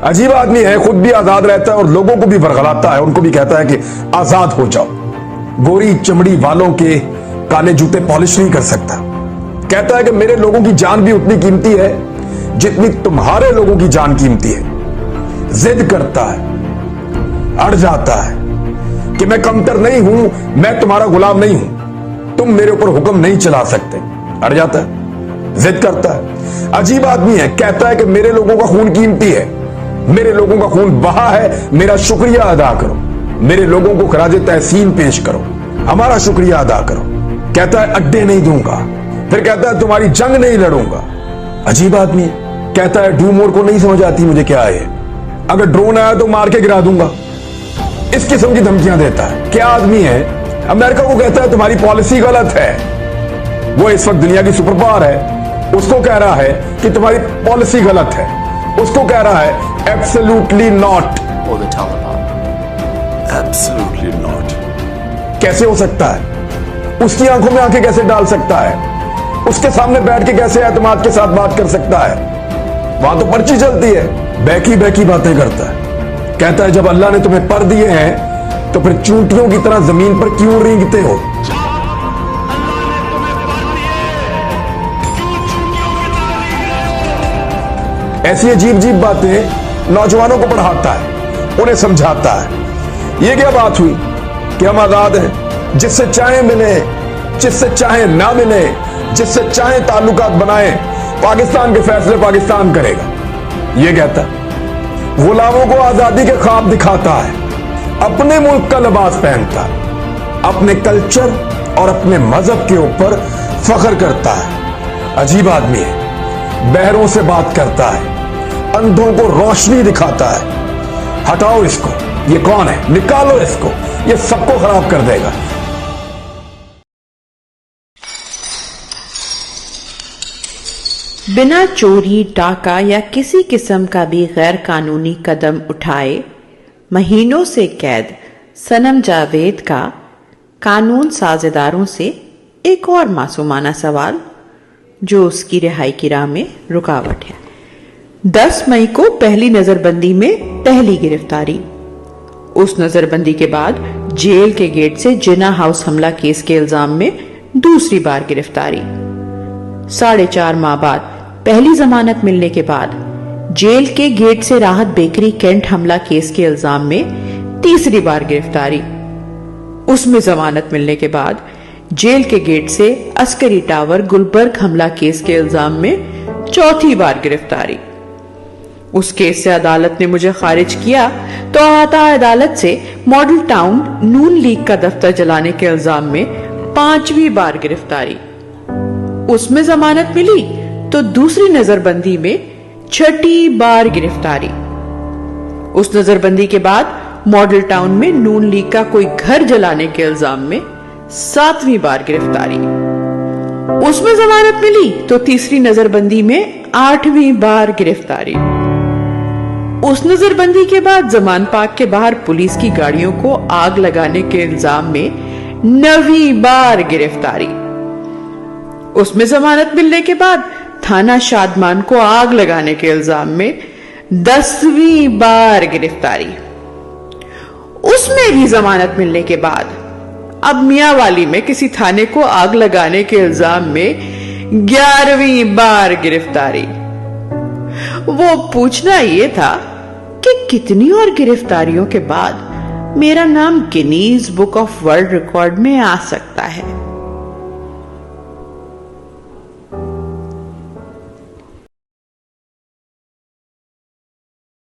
अजीब आदमी है, खुद भी आजाद रहता है और लोगों को भी बरगलाता है, उनको भी कहता है कि आजाद हो जाओ। गोरी चमड़ी वालों के काले जूते पॉलिश नहीं कर सकता। कहता है कि मेरे लोगों की जान भी उतनी कीमती है जितनी तुम्हारे लोगों की जान कीमती है। जिद करता है, अड़ जाता है कि मैं कमतर नहीं हूं, मैं तुम्हारा गुलाम नहीं हूं, तुम मेरे ऊपर हुक्म नहीं चला सकते। अड़ जाता है, जिद करता है। अजीब आदमी है, कहता है कि मेरे लोगों का खून कीमती है, मेरे लोगों का खून बहा है, मेरा शुक्रिया अदा करो, मेरे लोगों को खराज तहसीन पेश करो, हमारा शुक्रिया अदा करो। कहता है अड्डे नहीं दूंगा, फिर कहता है तुम्हारी जंग नहीं लड़ूंगा। अजीब आदमी है, कहता है डूमोर को नहीं समझ आती मुझे क्या है, अगर ड्रोन आया तो मार के गिरा दूंगा। इस किस्म की धमकियां देता है। क्या आदमी है, अमेरिका को कहता है तुम्हारी पॉलिसी गलत है, वो इस वक्त दुनिया की सुपर पावर है, उसको कह रहा है कि तुम्हारी पॉलिसी गलत है, उसको कह रहा है absolutely not. Or the Taliban. Absolutely not. कैसे हो सकता है, उसकी आंखों में आंखें कैसे डाल सकता है, उसके सामने बैठ के कैसे एतमाद के साथ बात कर सकता है। वहां तो पर्ची चलती है, बैकी बैकी बातें करता है। कहता है जब अल्लाह ने तुम्हें पर दिए हैं तो फिर चूंटियों की तरह जमीन पर क्यों रेंगते हो। ऐसी अजीब अजीब बातें नौजवानों को पढ़ाता है, उन्हें समझाता है। ये क्या बात हुई कि हम आजाद हैं, जिससे चाहे मिले, जिससे चाहे ना मिले, जिससे चाहे ताल्लुकात बनाए, पाकिस्तान के फैसले पाकिस्तान करेगा। ये कहता है गुलामों को आजादी के ख्वाब दिखाता है, अपने मुल्क का लिबास पहनता है, अपने कल्चर और अपने मजहब के ऊपर फख्र करता है। अजीब आदमी है, बहरों से बात करता है, अंधों को रोशनी दिखाता है। हटाओ इसको, ये कौन है, निकालो इसको, ये सबको खराब कर देगा। बिना चोरी, डाका या किसी किस्म का भी गैर कानूनी कदम उठाए महीनों से कैद सनम जावेद का कानून साझेदारों से एक और मासूमाना सवाल जो उसकी रिहाई की राह में रुकावट है। 10 मई को पहली नजरबंदी में पहली गिरफ्तारी, उस नजरबंदी के बाद जेल के गेट से जिना हाउस हमला केस के इल्जाम में दूसरी बार गिरफ्तारी, 4.5 माह बाद पहली जमानत मिलने के बाद जेल के गेट से राहत बेकरी कैंट हमला केस के इल्जाम में तीसरी बार गिरफ्तारी, उसमें जमानत मिलने के बाद जेल के गेट से अस्करी टावर गुलबर्ग हमला केस के इल्जाम में चौथी बार गिरफ्तारी। उस केस से अदालत ने मुझे खारिज किया तो अहाता अदालत से मॉडल टाउन नून लीग का दफ्तर जलाने के इल्जाम में 5वीं बार गिरफ्तारी, उसमें जमानत मिली तो दूसरी नजरबंदी में 6ठी बार गिरफ्तारी। उस नजरबंदी के बाद मॉडल टाउन में नून लीग का कोई घर जलाने के इल्जाम में 7वीं बार गिरफ्तारी, उसमें जमानत मिली तो तीसरी नजरबंदी में 8वीं बार गिरफ्तारी। उस नजरबंदी के बाद जमान पाक के बाहर पुलिस की गाड़ियों को आग लगाने के इल्जाम में 9वीं बार गिरफ्तारी, उसमें जमानत मिलने के बाद थाना शादमान को आग लगाने के इल्जाम में 10वीं बार गिरफ्तारी, उसमें भी जमानत मिलने के बाद अब मियांवाली में किसी थाने को आग लगाने के इल्जाम में 11वीं बार गिरफ्तारी। वो पूछना ये था कि कितनी और गिरफ्तारियों के बाद मेरा नाम Guinness book of world record में आ सकता है।